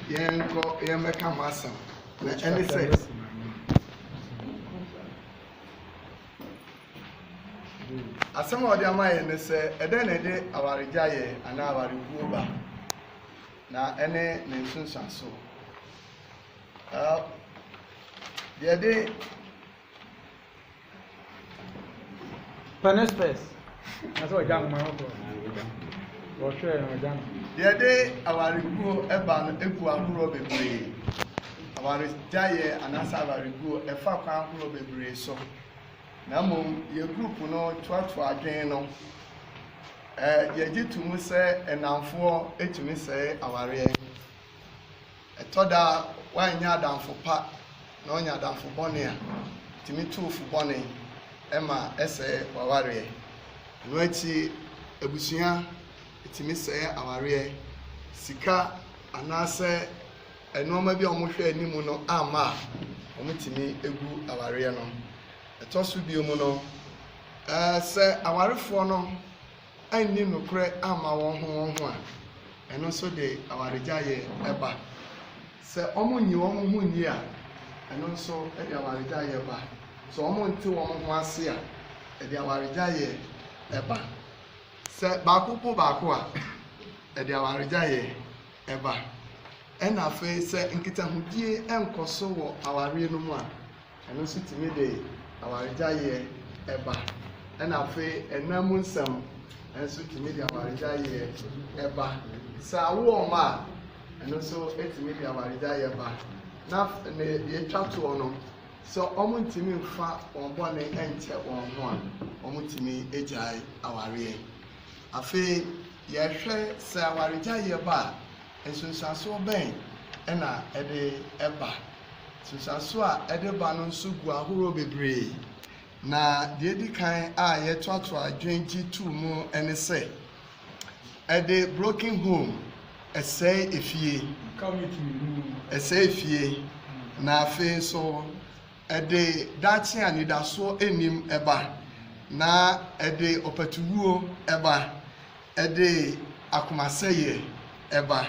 yenko yemeka masam na any say asama odi amaye ne se eden na de awarejaye ana awareguo ba na ene ne nsunsanso de Panespes. That's what young man for sure, madam. de awareguo eba no eku ahoro bebre awarejaye ana awareguo efa kwa ahoro bebre so na mom ye group no twatwo adwen no ye gitumu se enamfo etumi se aware etoda wanya adamfo pa na onya adamfo bone a timi tufu bone ema ese waware no ati ebusua etimi se aware sika anase enoma bi omohwe animu no ama omutimi egu aware no etosu biomu no se awarefo no anni nokre ama won ho a eno so de awarejaye eba se omonyi won ho ni a eno so e de awarejaye eba so omonti won ho ase a e de awarejaye eba se baako a e de awarejaye eba ena fe se nkita hudie enkoso wo aware no mu a eno so timi de awarejaye eba ena afi enamu nsam enso timi de awarejaye eba sa wo ma eno so etimi de awarejaye eba na ne ye twato no so omo ntimi mfa onbone enche won ho a omo timi ejai aware afi ye hwe sa awarejaye eba enso nsanso ben ena ede eba susanso a ede ba no nso gu ahoro bebre na de di kan a ye toato adwenji tu mu ene se ede broken home esay efie na afi so ede dachi anidaso enim eba na ede opatuwuo eba ede akumaseye eba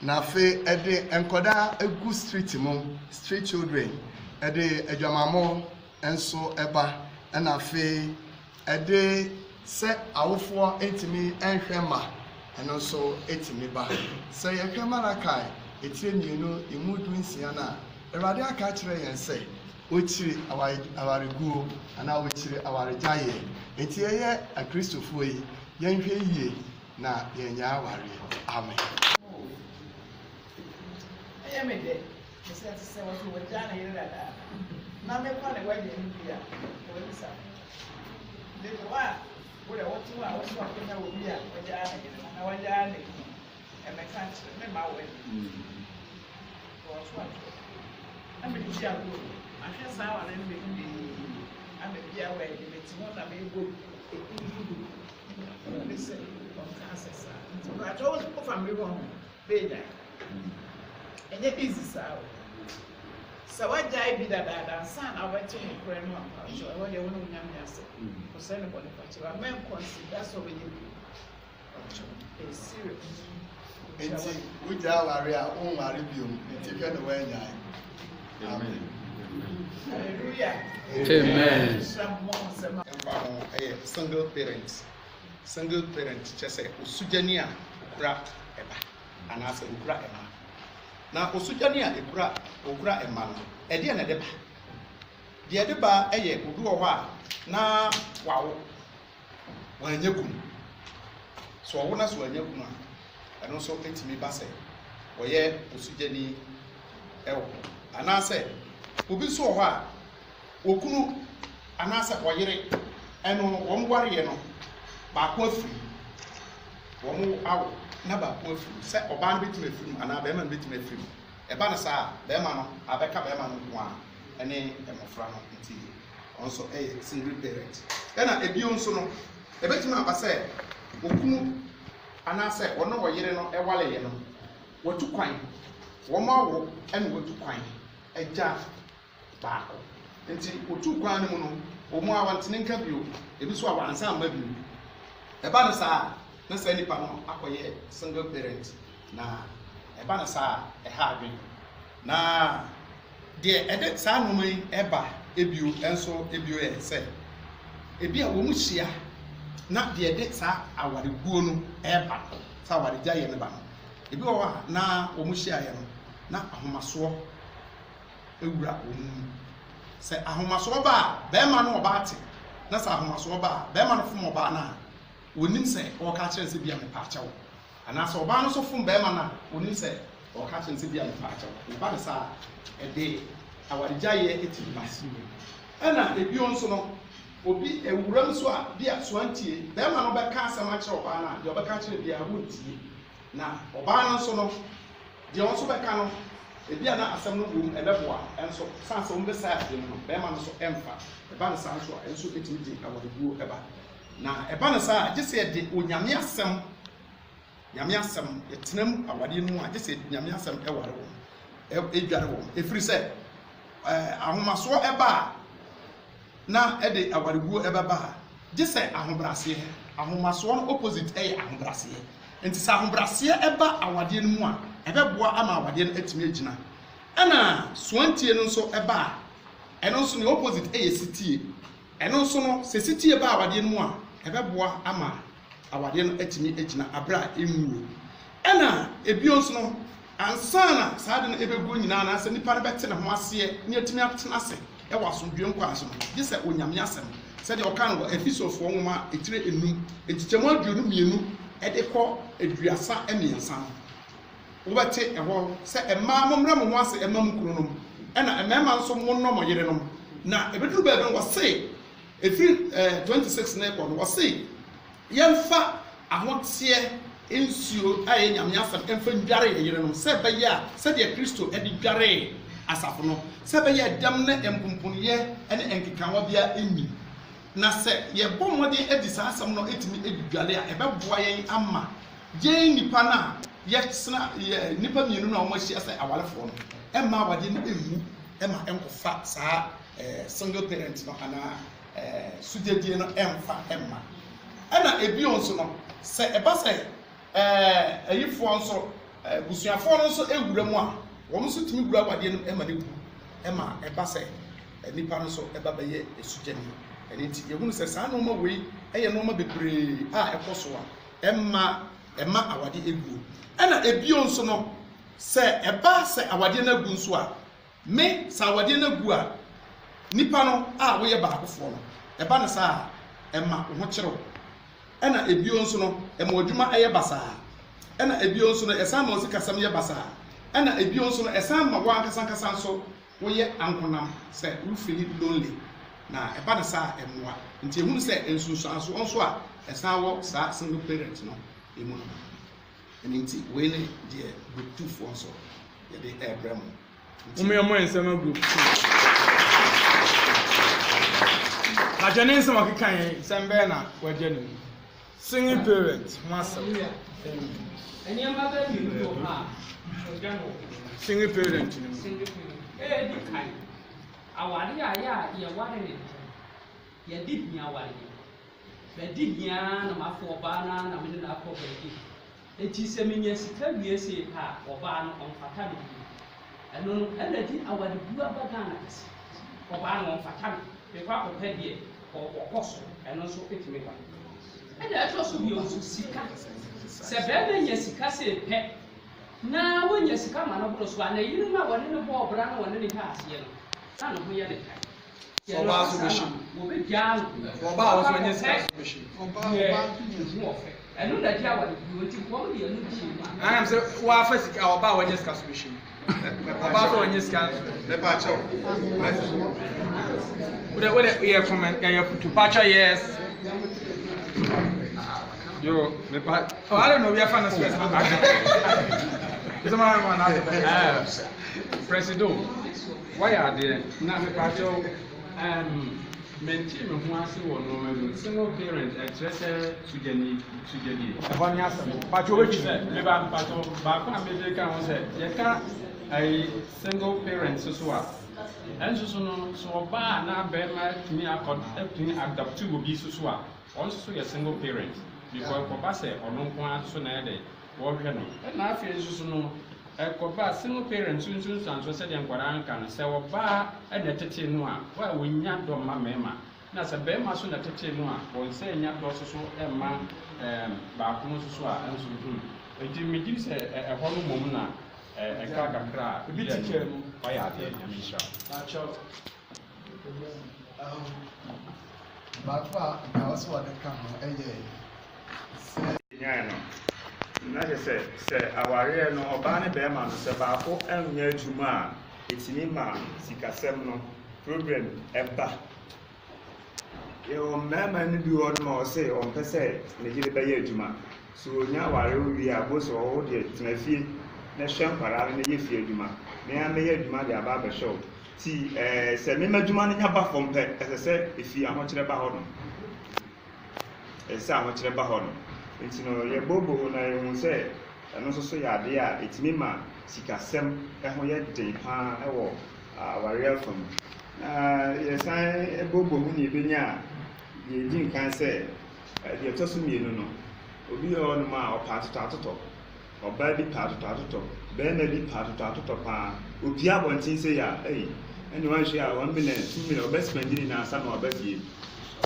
na fe ede enkoda egu street mu street children ede adwamamo enso eba na fe ede se awofo etimi enhwema eno so etimi ba se yehwema na kai etire mienu imudu nsia na erade aka kire yen se ochiri awareguo ana ochiri awarejaye etiye akristofo yi yenhwe yie na yenya aware amen. Emede, se watu wajana ile dada. Na mekwa ne waje mpia. Wabisa. Ndio wale watu wakenya ubia wajana ile na wajana. Emekanti ne mawe. Watu. Amejia go. Ahwe sawa na mbe amebia we metimo na mego. Listen, on cancer. So I told you for me wrong. Beda. Enye busy sawa so wajai bi dada san awati ni kure no so e wode wonu nyame ase ko se ne body patch wa men consider so we is serious enti uja ware a onware biom enti hwe ne wanya amen hallelujah amen single parent chese osujani a okura eba anase okura ema na osujani a okura ema no ede na deba de deba eye odu ho a na wawo wanyegum so wo na so wanyegum a eno so etimi ba se oye osujani ewo anase obi so ho a okunu anase oyire eno wo mware ye no ba ko afiri wo mu awo na ba ko afiri se oba no betime afiri ana be ma no betime afiri eba na saa be ma no abeka be ma no kwa ene emofra no nti onso single parent ena ebio nso no ebetime aba se okunu anase wono wo yire no ewale ye no watu kwan wo ma wo ene watu kwan eja baako nti otu kwan no mu no omo awantene nka bio ebi so awansa amba bio eba na saa na sa nipa no akoye single parent na ɛba na saa ɛha adwen na deɛ ɛde saa nnoma yi ɛba ebio ɛnso ebio yɛ sɛ ebi a wɔn mu hyia na deɛ ɛde saa awareguo no ɛba saa awaregya yɛ no ba no ebi wɔ hɔ a na wɔn mu hyia yɛ no na ahomasoɔ ewura wɔn mu sɛ ahomasoɔ ba a bɛrima no ɔbaa te na sɛ ahomasoɔ ba a bɛrima no fom ɔbaa no a wɔnim sɛ ɔka kyerɛ sɛ bia mepa akyɛw anaasɛ ɔbaa no so fom bɛrima no a wɔnim sɛ ɔka kyerɛ sɛ bia mepa akyɛw ɛba ne saa ɛde awaregyaeɛ ɛti ba ɛna ebio nso no obi ewuram so a bi a soantie bɛrima no bɛka asɛm akyerɛ ɔbaa no a deɛ ɔbɛka kyerɛ bia wɔntie na ɔbaa no nso no deɛ ɔnso bɛka no ebi a na asɛm no wom ɛbɛboa ɛnso sanse wɔn bɛsa adeɛ no bɛrima no nso ɛmfa ɛba ne saa nso a ɛnso ɛtumi de awareguo ɛba na ɛba ne saa gye sɛ yɛde onyame asɛm yɛtenam awadeɛ no mu a gye sɛ nyame asɛm ɛware wɔn ɛdware wɔn ɛfiri sɛ ahomasoɔ ɛba a na ɛde awareguo ɛbɛba a gye sɛ ahobraseɛ ahomasoɔ no opposite ɛyɛ ahobraseɛ nti sɛ ahobraseɛ ɛba awadeɛ no mu a ɛbɛboa ama awadeɛ no atumi agyina ɛna soantie no nso ɛba a ɛno nso ne opposite ɛyɛ sitie ɛno nso no sɛ sitie ba awadeɛ no mu a ɛbɛboa ama awadeɛ no atumi agyina abere a ɛnwuo ɛna ebio nso no ansana saa de no ɛbɛguo nyinaa na sɛ nipa no bɛte ne ho aseɛ ne atumi atena ase ɛwɔ asomdwe nkwa so no gye sɛ onyame asɛm sɛdeɛ ɔka no wɔ Efisofoɔ nwoma etire enum ekyikyɛmu aduonu mmienu ɛde kɔ aduasa mmiɛnsa no wobɛte ɛhɔ sɛ mmaa mommrɛ mo ho ase ɛma mu kununom ɛna mmarima nso monnɔ mo yerenom na ɛbɛduru baabi no wɔse ɛfiri 26 na ɛkɔ no wɔse yɛmfa ahoteɛ nsuo a ɛyɛ nyame asɛm ɛmfa ndware yɛ yerenom sɛ ɛbɛyɛ a sɛdeɛ Kristo ɛde dwaree asafo no sɛ ɛbɛyɛ dɛm ne mpomponiyɛ ne nkekawa bia ɛnnim na sɛ yɛbɔ mmɔden adi saa asɛm no ɛtumi ɛdwale a ɛbɛboa yɛn ama yɛn nipa no a yɛsena nipa mmienu no a wɔahyia sɛ awalefoɔ no ɛma awadeɛ no ɛmu ɛma ɛnkɔfa saa single parent no anaa sugyadie no ɛmfa ɛmma ɛna ebio nso no sɛ ɛba sɛ ayifoɔ nso busuafoɔ no nso ɛwura mu a wɔn nso tumi wura awadeɛ no ɛma ne gu ɛma ɛba sɛ nipa no nso ɛba bɛyɛ esugyani ɛne nti yɛhunu sɛ saa nneɛma wei ɛyɛ nneɛma bebree a ɛkɔ so a ɛma awade eguo ɛna ebio nso no sɛ ɛba sɛ awadeɛ no agu nso a me sɛ awadeɛ no agu a nipa no a woyɛ baakofoɔ no ɛba ne saa ɛma wo ho kyerɛw ɛna ebio nso no ɛma adwuma ɛyɛ basaa ɛna ebio nso no ɛsan ma osikasɛm yɛ basaa ɛna ebio nso no ɛsan ma wankasa nso woyɛ ankonam sɛ wofili lonely na ɛba ne saa ɛmoa nti ehunu sɛ nsunsuanso nso a ɛsan wɔ saa single parent no emu no ɛne nti wei ne deɛ group 2 foɔ nso yɛde ɛbrɛ mu Umeamua nsema group 2. Ajane nsema kikanye sembe na wajeni. Single parent masa. Anyama ba ni do ha. Single parent ni. Single parent. Di kai. Awari ya ye ware ni. Ye di hia ware. Be di hia na mafo ba na me na akọ ba di. Enti se menye sika wie se ha oba no onfata no. Ɛno ɛna di awade bua bagana kɛse ɔbaa no ɔmfata no mekɔ akɔpɛ deɛ ɔkɔ so ɛno nso ɛtumi ba ɛna ɛtɔ so deɛ ɔso sika sɛ bɛɛma nya sika sɛ pɛ na wonya sika ma no boro so a na yiri no a wɔne no bɔ ɔbra no wɔne ne ka aseɛ no na ne ho yɛ ne kae ɔbaa so bɛhyɛ wɔbɛgyaa no ɔbaa a wɔso anya sika so bɛhyɛ ɛno na di awade bua nti nkɔm deɛ no di mu a anam sɛ wɔafa sika ɔbaa a wɔanya sika so bɛhyɛ ɔbaa so wɔanya sika nepa akyɛw wode yɛ comment yɛ futu pacha yes yo mepa oh I don't know we are fan of stress zama ma na presido why are there na mepa akyɛw maintain me ho ase wɔ no ma single parent ɛkyerɛ sɛ sugyani ɛhɔ ne asɛm pacha obɛtwi sɛ meba mpato baako a mede ka ho sɛ yɛka ai single parent so a ɛnso so no so ɔbaa na bɛrima tumi adapt to obi so a ɔno so yɛ single parent because kɔba sɛ ɔno nko ara so na yɛ dɛ wɔhwɛ no ɛna afei nso so no ɛkɔba single parents nsunsuanso sɛdeɛ nkwadaa nka no sɛ ɔbaa ɛna tete no a wa wonya dɔ ma mɛma na sɛ bɛrima so na tete no a wɔn sɛ nya dɔ so ɛma baako no so a ɛnso enti megye sɛ ɛhɔ no mmom na ɛka kakra a ebi ti kyerɛ mu ɔyɛ adeɛ nyame nhyira baako a nkawa so wɔde ka ho ɛyɛ sɛ nyaa no na kyerɛ sɛ awareɛ no ɔbaa ne bɛrima no sɛ baako anyɛ adwuma a ɛtumi ma sikasɛm no problem ɛba yɛwɔ mmarima no bi hɔ no ma ɔse ɔmpɛ sɛ ne yere bɛyɛ adwuma so onya aware wie a bo sɛ ɔwɔ deɛ tena fie na hwɛ nkwadaa no yɛ fie adwuma mea mɛyɛ adwuma de aba abɛhyɛ wo ti sɛ mema adwuma no nya ba fam pɛ ɛsɛ sɛ ɛfi ahokyerɛ ba hɔ no ɛsɛ sɛ ahokyerɛ ba hɔ no nti no yɛbobo na yɛhu sɛ ɛno nso so yɛ adeɛ a ɛtumi ma sikasɛm ɛho yɛ den paa ɛwɔ awareɛ fam na yɛsan bobo ho ne yɛbɛnya a yɛdi nkan sɛ deɛ ɛtɔ so mmienu no obi yɛ hɔ nom a ɔpa atotɔ ɔbaa bi pa atotɔ bɛrima bi pa atotɔ paa opi abɔnten sɛ yɛ a ɛne wanhwɛ a 1 million 2 million ɔbɛspɛndi ne nansa na ɔba fie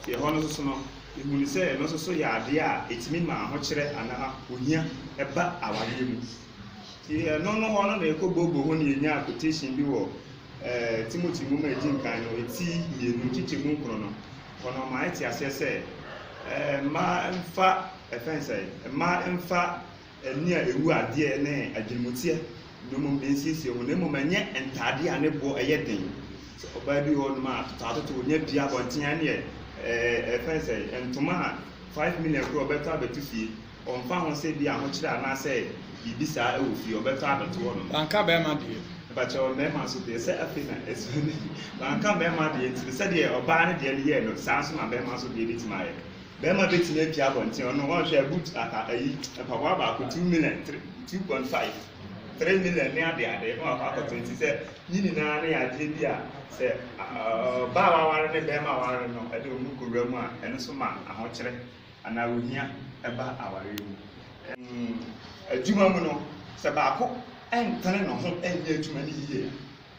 nti ɛhɔ no so no ehunu sɛ ɛno nso so yɛ adeɛ a ɛtumi ma ahokyerɛ anaa ohia ɛba awareɛ mu nti ɛno no hɔ no na ɛkɔ bobo ho ne yɛnya quotation bi wɔ Timothy mu ma ɛdi nkan no ɛti mmienu kyekyɛ mu nkron no ɔno ma ɛte aseɛ sɛ mmaa mfa ɛfɛn sɛ mmaa mfa ani a ɛwu adeɛ ne agyinmuteɛ na mmom bɛnsiesie ho na mmom ɛnyɛ ntaadeɛ a ne boɔ ɛyɛ den sɛ ɔbaa bi hɔ nom a atotɔ ɔnya pia abɔnten ne ɛfɛn sɛ ntoma a 5 million kuro ɔbɛtɔ abɛto fie ɔmfa ho sɛ bi ahokyerɛ anaasɛ biribi saa ɛwɔ fie ɔbɛtɔ abɛto hɔ nom anka bɛrima deɛ bakyɛ mmarima so deɛ sɛ afei na ɛso ne anka mmarima deɛ nti sɛdeɛ ɔbaa no deɛ no yɛ no saa nso na mmarima so deɛ bɛtumi ayɛ bɛrima bɛtumi apia abɔnten ɔno wɔnhwɛ boot aka ayi mpaboa baako 2 million 2.5 3 million ne ade na wakɔ akɔtɔ nti sɛ ne nyinaa ne yɛ adeɛ bi a sɛ ɔbaa waware ne bɛrima aware no ɛde ɔmu kɔwura mu a ɛno so ma ahokyerɛ anaa ohia ɛba awareɛ mu adwuma mu no sɛ baako ɛntene ne ho ɛnyɛ adwuma no yie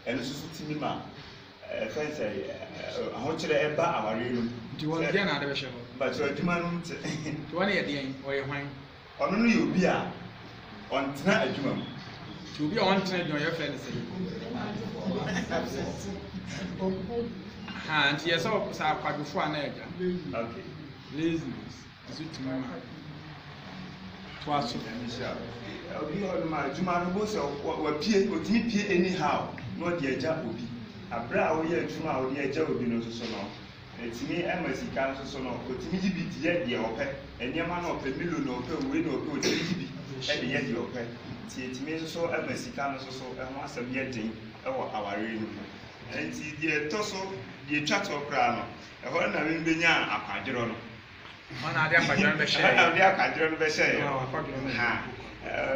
ɛno nso so tumi ma ɛfɛn sɛ ahokyerɛ ɛba awareɛ no nti wɔn deɛ na ade bɛhyɛ hɔ bakyɛ adwuma no nti nti wɔn yɛ deɛn ɔyɛ hwan ɔno no yɛ obi a ɔntena adwuma mu nti obi a wɔntena adwuma yɛfrɛ no sɛ nti yɛ sɛ akwadwofo a na agya okay laziness nso tumi ma toa so obi hɔ nom a adwuma no bo sɛ wapie otumi pie anyhow na ɔde agya obi aberɛ a woyɛ adwuma a wode agya obi no nso so no ɛtumi ɛma sika nso so no otumi gye bi te yɛ deɛ ɔpɛ nneɛma na ɔpɛ milo na ɔpɛ wei na ɔpɛ otumi gye bi ɛde yɛ deɛ ɔpɛ nti ɛtumi nso so ɛma sika no nso so ɛho asɛm yɛ den ɛwɔ awareɛ no mu nti deɛ ɛtɔ so deɛ ɛtwa toɔ koraa no ɛhɔ na membɛnya akwadwerɛ no ɔna ade akwadwerɛ no bɛhyɛ ɔna ade akwadwerɛ no bɛhyɛ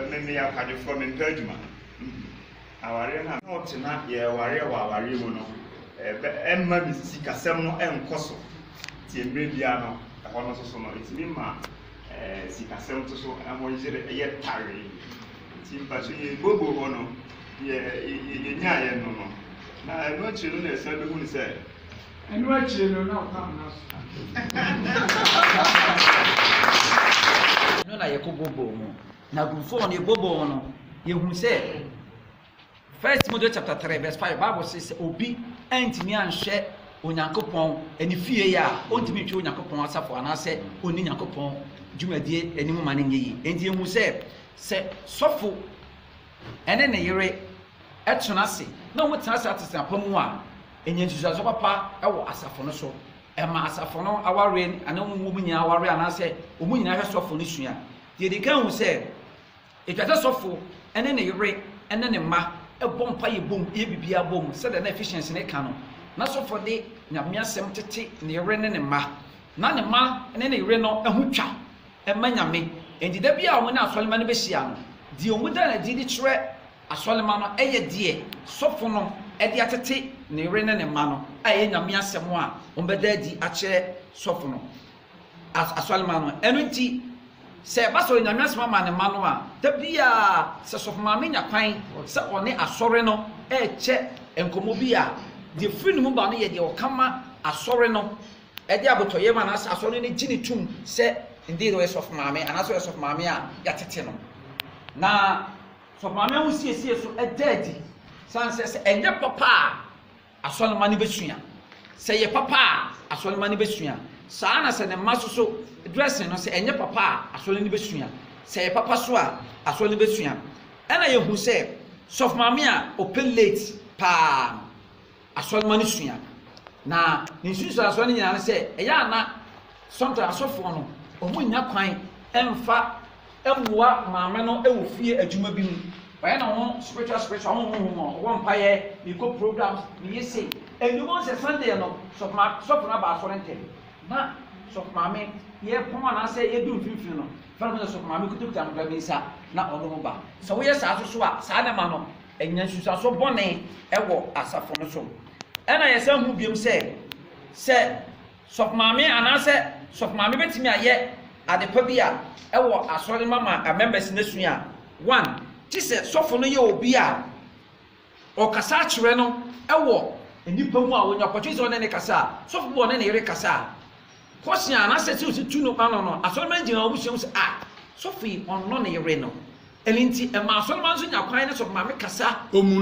meme yɛ akwadwefoɔ mempɛ adwuma awareɛ no a na ɔtena yɛwareɛ wɔ awareɛ mu no ɛmma bi sikasɛm no ɛnkɔ so nti mmerɛ biara no ɛhɔ no so no ɛtumi ma sikasɛm to so ɛho yere ɛyɛ taree nti mpatso yɛbobo hɔ no yɛnyaeɛ no no na ɛno akyire no na ɛsan bɛhu ne sɛ ɛno akyire no na ɔpam na so no na yɛkɔ bobo mu na group no yɛbobo no yɛhu sɛ 1 Timothy chapter 3 verse 5 Bible says obi antimi anhwɛ onyankopɔn ani fie a ɔntimi ntwe onyankopɔn asafo anaasɛ ɔni nyankopɔn dwumadie anim ma no nyɛ yi enti yɛhu sɛ sɔfo ɛne ne yere ɛtena ase na wɔn tena ase atesena pa mu a ɛnyɛ nsusuaso papa ɛwɔ asafo no so ɛma asafo no awareɛ anaa wɔn mu nyinaa awareɛ anaasɛ wɔn nyinaa hwɛ sɔfo no sua deɛ de kan hu sɛ etwa sɛ sɔfo ɛne ne yere ɛne ne mma ɛbɔ mpa yɛ bom yɛ bibia bom sɛdeɛ na efficiency ne ka no na sɔfo de nyame asɛm tete ne yere ne ne mma na ne mma ne ne yere no ɛho twa ɛma nyame enti da bi a wɔn ne asɔlema no bɛhyia no deɛ wɔn da na di de kyerɛ asɔlema no ɛyɛ deɛ sɔfo no ɛde atete ne yere ne ne mma no a ɛyɛ nyame asɛm a wɔn bɛda adi akyerɛ sɔfo no asɔlema no ɛno nti sɛ ba sɔrɔ nyame asɛm ama ne ma no a da bia sɛ sɔfo maame nya kwan sɛ ɔne asɔre no ɛkyɛ nkɔmmɔ bi a deɛ firi ne mu ba no yɛ deɛ ɔkama asɔre no ɛde abotɔyɛ ma na asɔre no gye ne tum sɛ indeed ɔyɛ sɔfo maame anaasɛ ɔyɛ sɔfo maame a yɛatete no na sɔfo maame ho siesie so ɛda adi san sɛ ɛnyɛ papa a asɔre ma no bɛsua sɛ yɛ papa a asɔre ma no bɛsua saa na sɛ ne mma so dressing no sɛ ɛnyɛ papa a asɔre no bɛsua sɛ yɛ papa so a asɔre no bɛsua ɛna yɛhu sɛ sɔfo maame a ɔpɛ late paa asɔre ma no sua na ne nsusu asɔre no nyinaa no sɛ ɛyɛ ana sometimes asɔfoɔ no ɔmo nya kwan ɛmfa ɛmmoa maame no ɛwɔ fie adwuma bi mu ɔyɛ na ho spiritual ɔmo ɔwɔ mpayɛ mekɔ programs meyɛ sei ɛnwuma sɛ Sunday no sɔfo no aba asɔre ntɛm na sɔfo maame yɛpɔn anaasɛ yɛdu mfimfini no fɛn mo sɛ sɔfo maame kutakuta mbra bi nsa na ɔno ho ba sɛ woyɛ saa so a saa ne ma no ɛnya nsusuaso bɔne ɛwɔ asafo no so ɛna yɛsɛ hu biom sɛ sɔfo maame anaasɛ sɔfo maame bɛtumi ayɛ adepa bi a ɛwɔ asɔre mama members no sua a one ti sɛ sɔfo no yɛ obi a ɔkasa akyerɛ no ɛwɔ nipa mu a wɔnya kɔtwe sɛ ɔne ne kasa a sɔfo bi ɔne ne yere kasa a kɔsia anaasɛ sɛ osi tu no ano no asɔre ma gyina ɔmo suam sɛ a sɔfo yi ɔno ne yere no ɛni nti ɛma asɔre ma nso nya kwan ne sɔfo maame kasa omu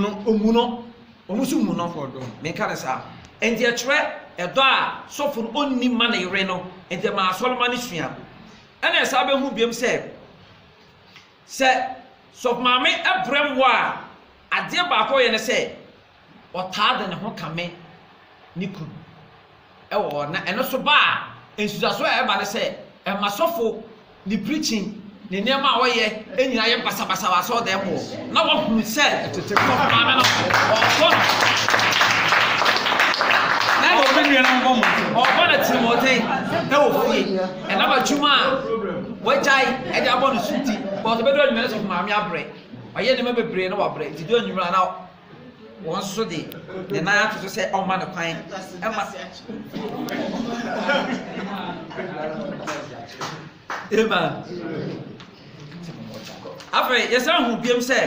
no ɔmo so mu no menka ne saa ɛnti ɛkyerɛ ɛdɔ a sɔfo no ɔnni ma ne yere no ɛnti ɛma asɔre ma ne sua ɛna ɛsa bɛhu biam sɛ sɔfo maame ɛbrɛ mu a adeɛ baako yɛ ne sɛ ɔtaa de ne ho kame ne kunu ɛwɔ na ɛno so ba a nsusuaso a ɛba ne sɛ ɛma sɔfo ne preaching ne nneɛma a wɔyɛ ɛnyina yɛ basabasa wɔ asɔre dɛm wɔ na wɔhunu sɛ sɔfo maame no ɔbɔ no ɔbɔ no tirimɔten ɛwɔ fie ɛnam adwuma a wɔgyae ɛde abɔ no so nti bɔtɔ bɛdɔ anwummerɛ sɔfo maame abrɛ ɔyɛ nneɛma bebree na wabrɛ nti dɔ anwummerɛ na wɔn so de ne nan ato so sɛ ɔma no kwan ɛma afei yɛsan hu biam sɛ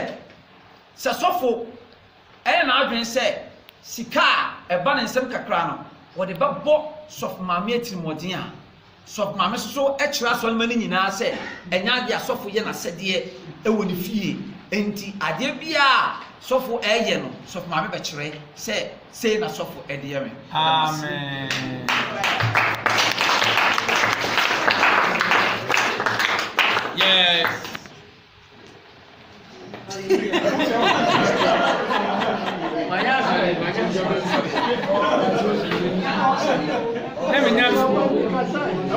sɔfo ɛyɛ n'adwene sɛ sika a ɛba ne nsɛm kakra no wɔde bɛbɔ sɔfo maame atirimɔden a sɔfo maame so ɛkyerɛ asɔrema no nyinaa sɛ ɛnyɛ adeɛ a sɔfo yɛ n'asɛdeɛ ɛwɔ ne fie enti adeɛ bi a sɔfo ɛyɛ no sɔfo maame bɛkyerɛ sɛ sei na sɔfo ɛde yɛ me amen yes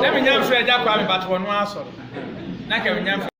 let me nyam so ɛgya kwa me bato no asɔre na ka me nyam